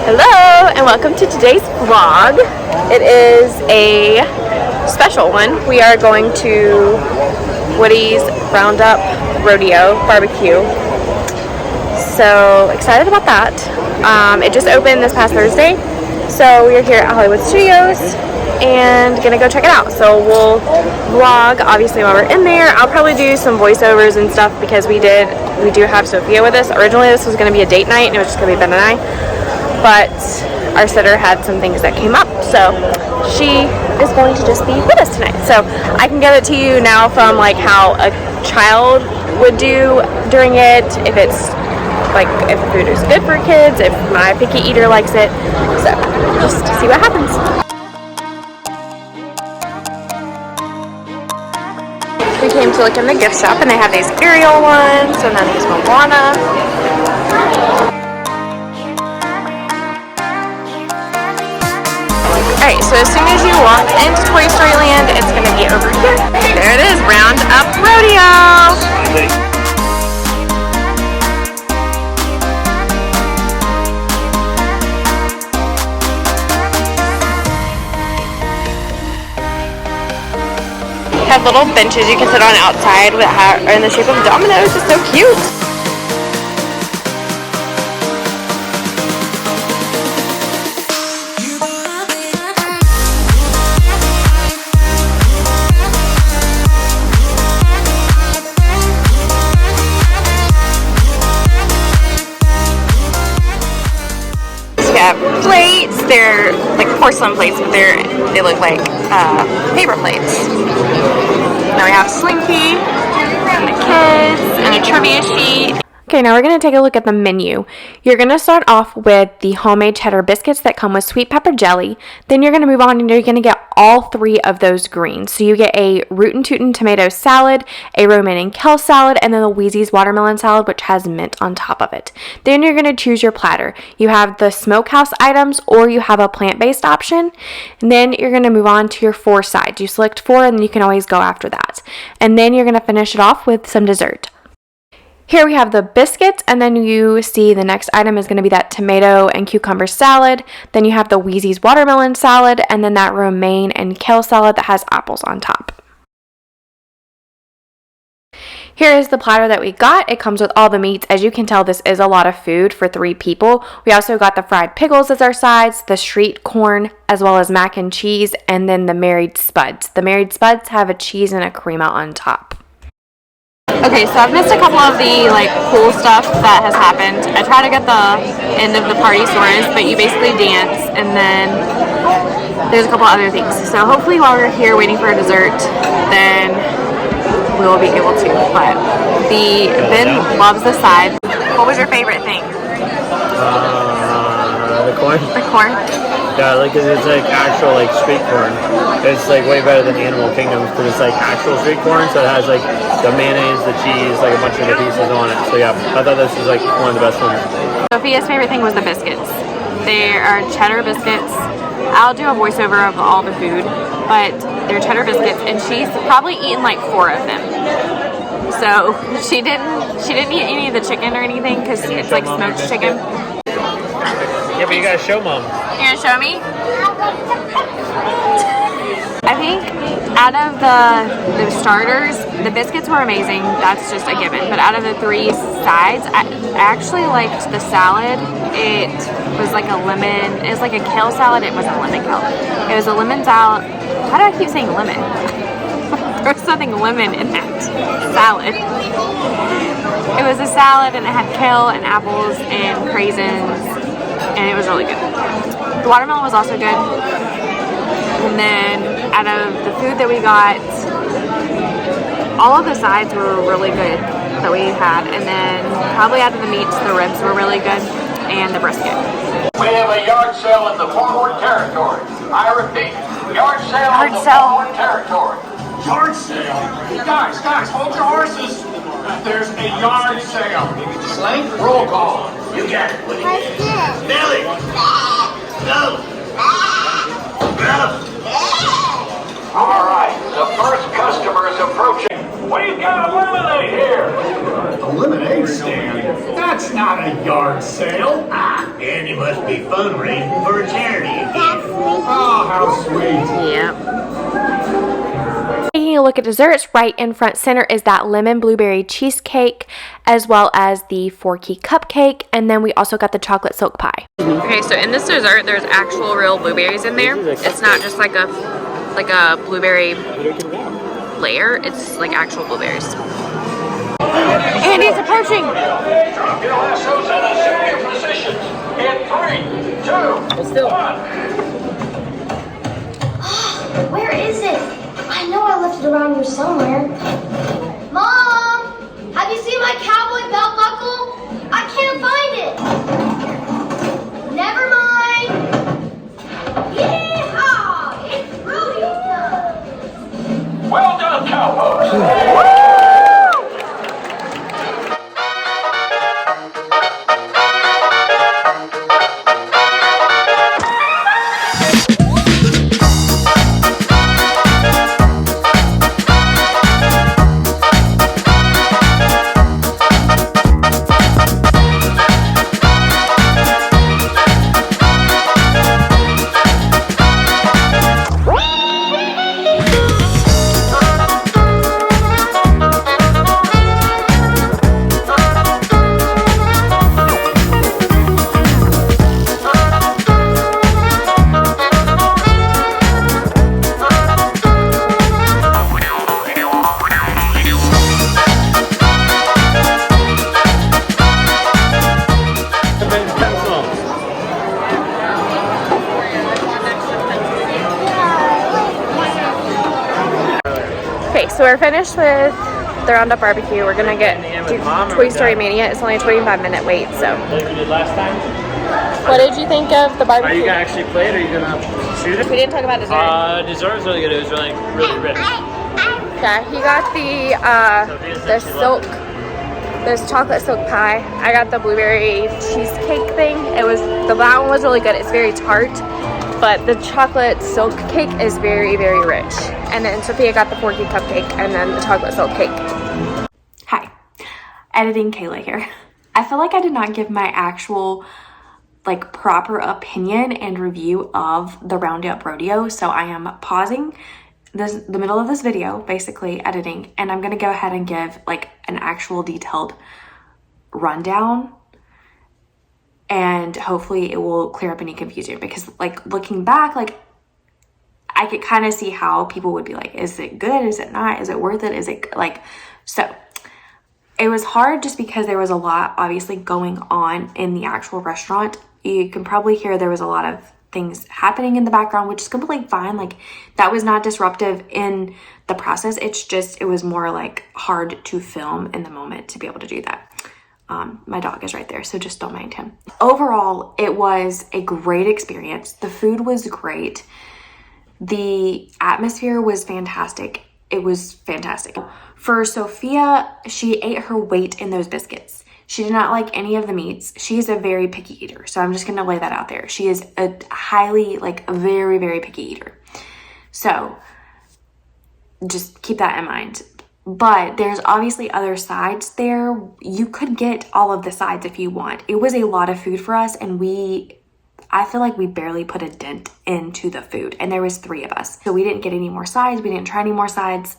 Hello and welcome to today's vlog. It is a special one. We are going to Woody's Roundup Rodeo barbecue. So excited about that. It just opened this past Thursday. So we are here at Hollywood Studios and gonna go check it out. So we'll vlog obviously while we're in there. I'll probably do some voiceovers and stuff because we do have Sophia with us. Originally this was gonna be a date night and it was just gonna be Ben and I. But our sitter had some things that came up, so she is going to just be with us tonight. So I can give it to you now from like how a child would do during it, if it's like if the food is good for kids, if my picky eater likes it. So just see what happens. We came to look in the gift shop and they have these Ariel ones and then these Moana. Alright, so as soon as you walk into Toy Story Land, it's going to be over here. There it is, Roundup Rodeo! Have little benches you can sit on outside that are in the shape of dominoes. It's so cute! Plates, they're like porcelain plates, but they look like paper plates. Now we have Slinky and the kids and a trivia sheet. Okay, now we're going to take a look at the menu. You're going to start off with the homemade cheddar biscuits that come with sweet pepper jelly. Then you're going to move on and you're going to get all three of those greens. So you get a rootin' tootin' tomato salad, a romaine and kale salad, and then the Wheezy's watermelon salad, which has mint on top of it. Then you're going to choose your platter. You have the smokehouse items or you have a plant-based option. And then you're going to move on to your 4 sides. You select 4 and then you can always go after that. And then you're going to finish it off with some dessert. Here we have the biscuits, and then you see the next item is going to be that tomato and cucumber salad. Then you have the Wheezy's watermelon salad, and then that romaine and kale salad that has apples on top. Here is the platter that we got. It comes with all the meats. As you can tell, this is a lot of food for 3 people. We also got the fried pickles as our sides, the street corn, as well as mac and cheese, and then the married spuds. The married spuds have a cheese and a crema on top. Okay, so I've missed a couple of the cool stuff that has happened. I try to get the end of the party stories, but you basically dance, and then there's a couple other things. So hopefully while we're here waiting for a dessert, then we will be able to. But Ben loves the side. What was your favorite thing? The corn. The corn? Yeah, it's actual street corn. It's way better than Animal Kingdoms because it's actual street corn. So it has the mayonnaise, the cheese, a bunch of the pieces on it. So yeah, I thought this was one of the best ones. Sophia's favorite thing was the biscuits. They are cheddar biscuits. I'll do a voiceover of all the food, but they're cheddar biscuits, and she's probably eaten 4 of them. So she didn't eat any of the chicken or anything because it's smoked chicken. Yeah, but you gotta show Mom. You gonna show me? I think out of the starters, the biscuits were amazing. That's just a given. But out of the 3 sides, I actually liked the salad. It was a lemon. It was a kale salad. It wasn't lemon kale. It was a lemon salad. How do I keep saying lemon? There was something lemon in that salad. It was a salad and it had kale and apples and craisins. And it was really good. The watermelon was also good. And then out of the food that we got, all of the sides were really good that we had. And then probably out of the meats, the ribs were really good and the brisket. We have a yard sale in the forward territory. I repeat, yard sale in the forward territory. Yard sale? Guys, hold your horses. There's a yard sale. Slate, roll call. You get it. Nelly. No. All right, the first customer is approaching. We've got a lemonade here. A lemonade stand? That's not a yard sale. It And it must be fundraising for a charity again. Oh, how sweet. Yep. Taking a look at desserts, right in front center is that lemon blueberry cheesecake, as well as the forky cupcake, and then we also got the chocolate silk pie. Okay, so in this dessert, there's actual real blueberries in there. It's not just like a blueberry layer. It's like actual blueberries. Andy's approaching. Drop your lassos in a series of positions. In 3, 2, 1. Where is it? I know I left it around here somewhere. Mom! Have you seen my cowboy belt buckle? I can't find it. Never mind. Yeehaw! It's Rodeo. Well done, cowboys. Okay, so we're finished with the Roundup barbecue. We're gonna do Toy Story Mania. It's only a 25-minute wait, so. Like we did last time. What did you think of the barbecue? Are you gonna actually play it or are you gonna shoot it? We didn't talk about dessert. Dessert was really good. It was really rich. Yeah, he got the silk, this chocolate silk pie. I got the blueberry cheesecake thing. That one was really good. It's very tart, but the chocolate silk cake is very, very rich. And then Sophia got the forky cupcake and then the chocolate silk cake. Hi, editing Kayla here. I feel like I did not give my actual proper opinion and review of the Roundup Rodeo, so I am pausing the middle of this video, basically editing, and I'm gonna go ahead and give an actual detailed rundown, and hopefully it will clear up any confusion, because looking back, I could kind of see how people would be like, is it good, is it not, is it worth it, is it so it was hard just because there was a lot obviously going on in the actual restaurant. You can probably hear there was a lot of things happening in the background, which is completely fine. That was not disruptive in the process. It was more hard to film in the moment to be able to do that. My dog is right there, so just don't mind him. Overall, it was a great experience. The food was great. The atmosphere was fantastic. It was fantastic. For Sophia, she ate her weight in those biscuits. She did not like any of the meats. She's a very picky eater, so I'm just going to lay that out there. She is a highly, very, very picky eater. So just keep that in mind. But there's obviously other sides there. You could get all of the sides if you want. It was a lot of food for us, and I feel like we barely put a dent into the food, and there was 3 of us. So we didn't get any more sides. We didn't try any more sides.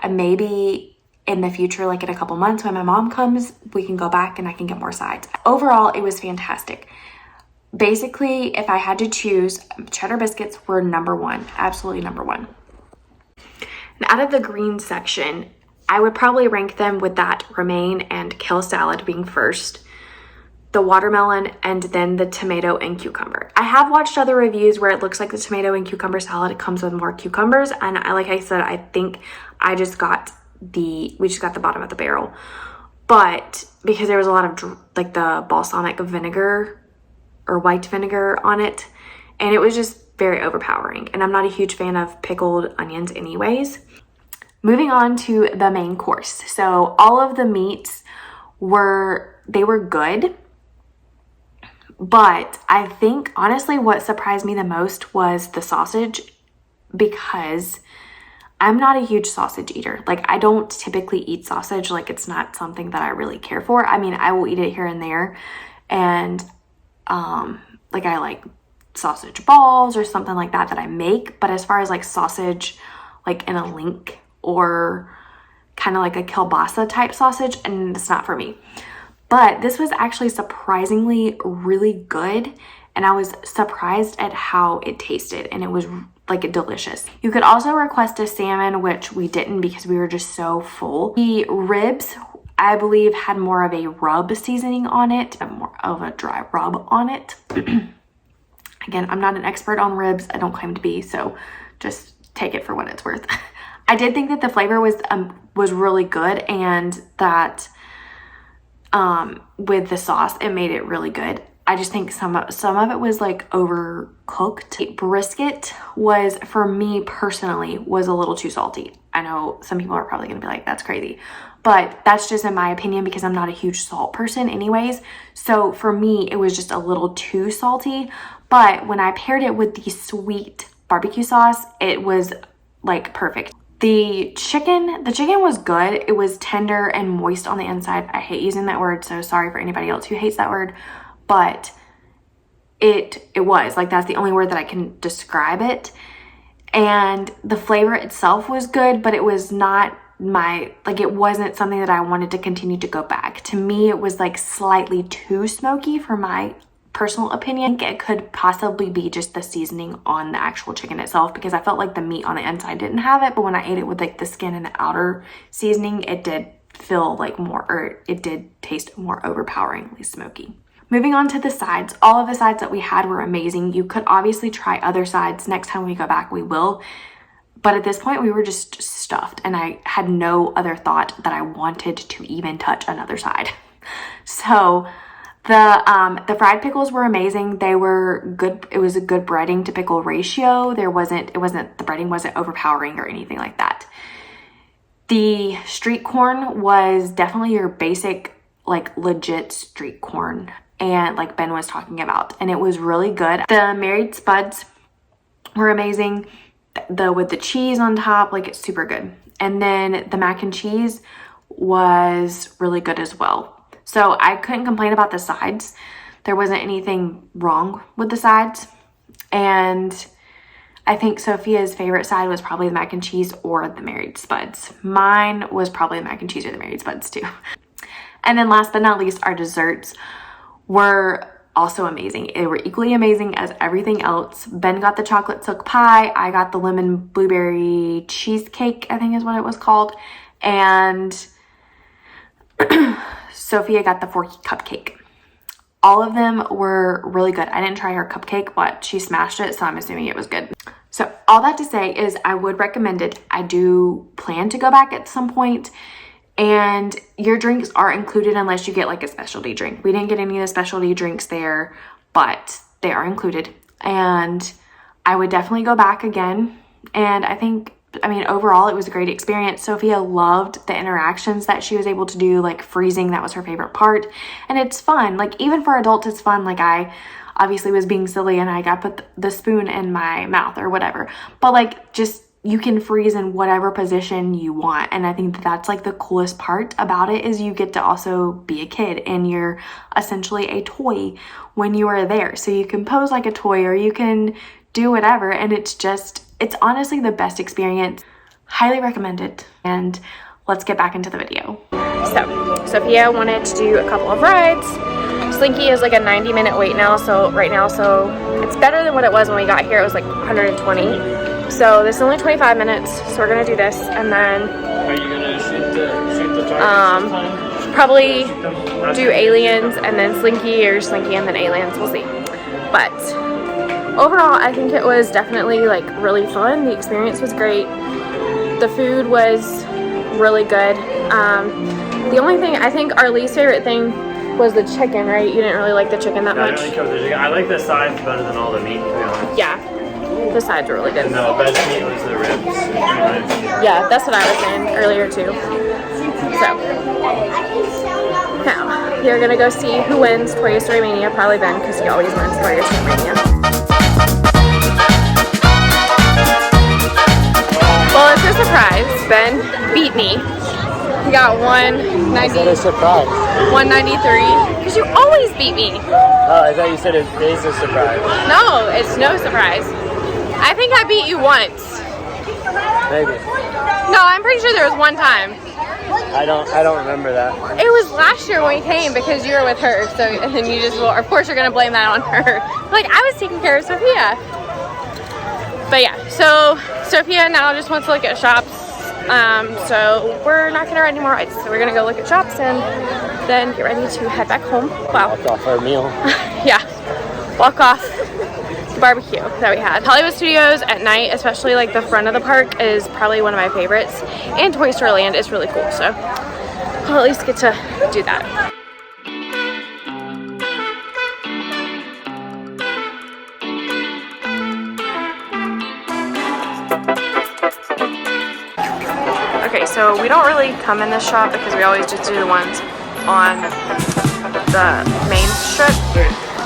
Maybe in the future, in a couple months when my mom comes, we can go back and I can get more sides. Overall, it was fantastic. Basically, if I had to choose, cheddar biscuits were number 1, absolutely number 1. And out of the green section, I would probably rank them with that romaine and kale salad being first, the watermelon, and then the tomato and cucumber. I have watched other reviews where it looks like the tomato and cucumber salad comes with more cucumbers, and like I said, I think we just got the bottom of the barrel. But because there was a lot of the balsamic vinegar or white vinegar on it, and it was just very overpowering, and I'm not a huge fan of pickled onions anyways. Moving on to the main course. So all of the meats were good, but I think honestly what surprised me the most was the sausage, because I'm not a huge sausage eater. I don't typically eat sausage. It's not something that I really care for. I mean, I will eat it here and there, and like I like sausage balls or something like that I make, but as far as like sausage like in a link or kind of like a kielbasa type sausage, and it's not for me. But this was actually surprisingly really good, and I was surprised at how it tasted, and it was like delicious. You could also request a salmon, which we didn't because we were just so full. The ribs, I believe, had more of a rub seasoning on it, more of a dry rub on it. Again, I'm not an expert on ribs. I don't claim to be, so just take it for what it's worth. I did think that the flavor was really good, and that with the sauce, it made it really good. I just think some of it was like overcooked. Brisket was, for me personally, was a little too salty. I know some people are probably gonna be like, that's crazy, but that's just in my opinion because I'm not a huge salt person anyways. So for me, it was just a little too salty. But when I paired it with the sweet barbecue sauce, it was like perfect. The chicken was good. It was tender and moist on the inside. I hate using that word, so sorry for anybody else who hates that word, but it was like, that's the only word that I can describe it. And the flavor itself was good, but it was not it wasn't something that I wanted to continue to go back. To me, it was like slightly too smoky for my personal opinion. It could possibly be just the seasoning on the actual chicken itself, because I felt like the meat on the inside didn't have it, but when I ate it with like the skin and the outer seasoning, it did feel like more, or it did taste more overpoweringly smoky. Moving on to the sides, all of the sides that we had were amazing. You could obviously try other sides. Next time we go back, we will. But at this point, we were just stuffed, and I had no other thought that I wanted to even touch another side. So the fried pickles were amazing. They were good. It was a good breading to pickle ratio. The breading wasn't overpowering or anything like that. The street corn was definitely your basic, like legit street corn, and like Ben was talking about, and it was really good. The married spuds were amazing. With the cheese on top, like it's super good. And then the mac and cheese was really good as well. So I couldn't complain about the sides. There wasn't anything wrong with the sides. And I think Sophia's favorite side was probably the mac and cheese or the married spuds. Mine was probably the mac and cheese or the married spuds too. And then last but not least, our desserts were also amazing. They were equally amazing as everything else. Ben got the chocolate silk pie. I got the lemon blueberry cheesecake, I think is what it was called. And Sophia got the forky cupcake. All of them were really good. I didn't try her cupcake, but she smashed it, so I'm assuming it was good. So all that to say is I would recommend it. I do plan to go back at some point. And your drinks are included unless you get like a specialty drink. We didn't get any of the specialty drinks there, but they are included. And I would definitely go back again. And I mean, overall, it was a great experience. Sophia loved the interactions that she was able to do, like freezing. That was her favorite part. And it's fun. Like even for adults, it's fun. Like I obviously was being silly and I got put the spoon in my mouth or whatever. But like just, you can freeze in whatever position you want. And I think that's like the coolest part about it, is you get to also be a kid and you're essentially a toy when you are there. So you can pose like a toy or you can do whatever. And it's honestly the best experience. Highly recommend it. And let's get back into the video. So Sophia wanted to do a couple of rides. Slinky is like a 90-minute wait now. So it's better than what it was when we got here. It was like 120. So this is only 25 minutes, so we're gonna do this, and then Are you gonna shoot the targets? probably do aliens, and then Slinky and then aliens. We'll see. But overall, I think it was definitely like really fun. The experience was great. The food was really good. The only thing, I think our least favorite thing was the chicken, right? You didn't really like the chicken that much. I like the sides better than all the meat, to be honest. Yeah. The sides were really good. No, best meat was the ribs. Yeah, that's what I was saying earlier too. So, now, you're gonna go see who wins Toy Story Mania. Probably Ben, because he always wins Toy Story Mania. Well, it's a surprise. Ben beat me. He got 190. What a surprise. 193. Because you always beat me. Oh, I thought you said it is a surprise. No, it's no surprise. I think I beat you once. Maybe. No, I'm pretty sure there was one time. I don't remember that. It was last year when we came because you were with her. So, and then you just, well, of course you're gonna blame that on her. Like, I was taking care of Sophia. But yeah, so Sophia now just wants to look at shops. So we're not gonna ride any more rides. So we're gonna go look at shops and then get ready to head back home. Wow. Walk off our meal. Yeah, walk off the barbecue that we had. Hollywood Studios at night, especially like the front of the park, is probably one of my favorites. And Toy Story Land is really cool. So I'll at least get to do that. Okay, so we don't really come in this shop because we always just do the ones on the main strip,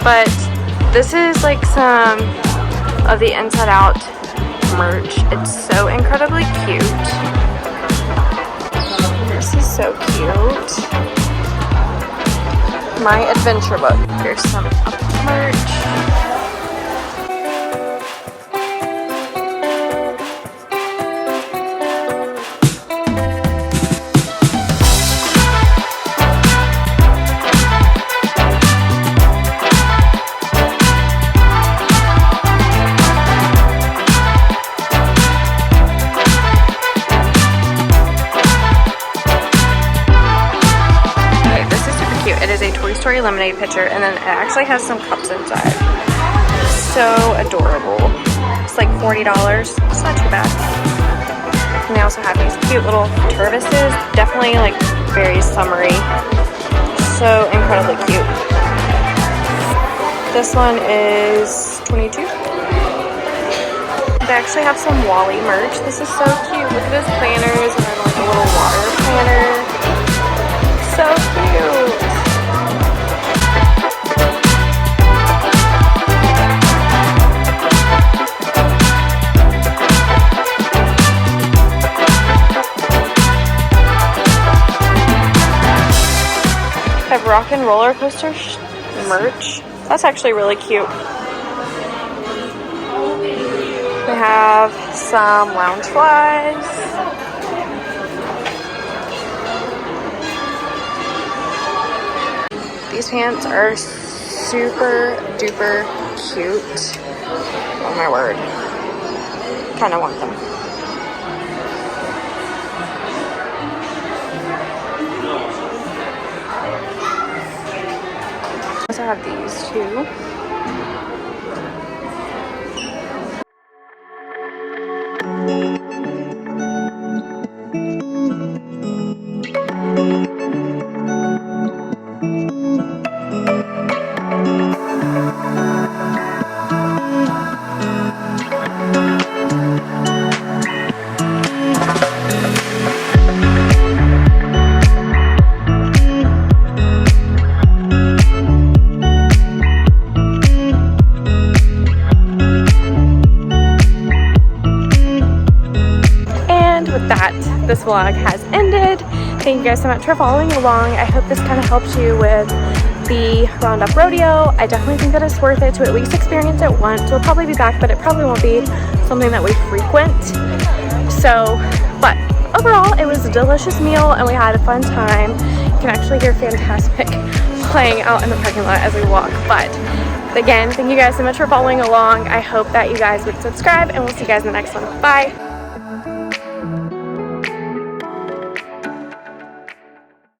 but this is like some of the Inside Out merch. It's so incredibly cute. This is so cute. My adventure book. Here's some merch. Lemonade pitcher, and then it actually has some cups inside. So adorable. It's like $40. It's not too bad. And they also have these cute little turbises. Definitely like very summery. So incredibly cute. This one is $22. They actually have some Wally merch. This is so cute. Look at those planners and then like a little water planner. So cute. Have rock and roller coaster merch. That's actually really cute. We have some lounge flies. These pants are super duper cute. Oh my word. Kind of want them. I have these too. This vlog has ended. Thank you guys so much for following along. I hope this kind of helps you with the Roundup Rodeo. I definitely think that it's worth it to at least experience it once. We'll probably be back, but it probably won't be something that we frequent. So, but overall, it was a delicious meal and we had a fun time. You can actually hear Fantastic playing out in the parking lot as we walk. But again, thank you guys so much for following along. I hope that you guys would subscribe and we'll see you guys in the next one. Bye.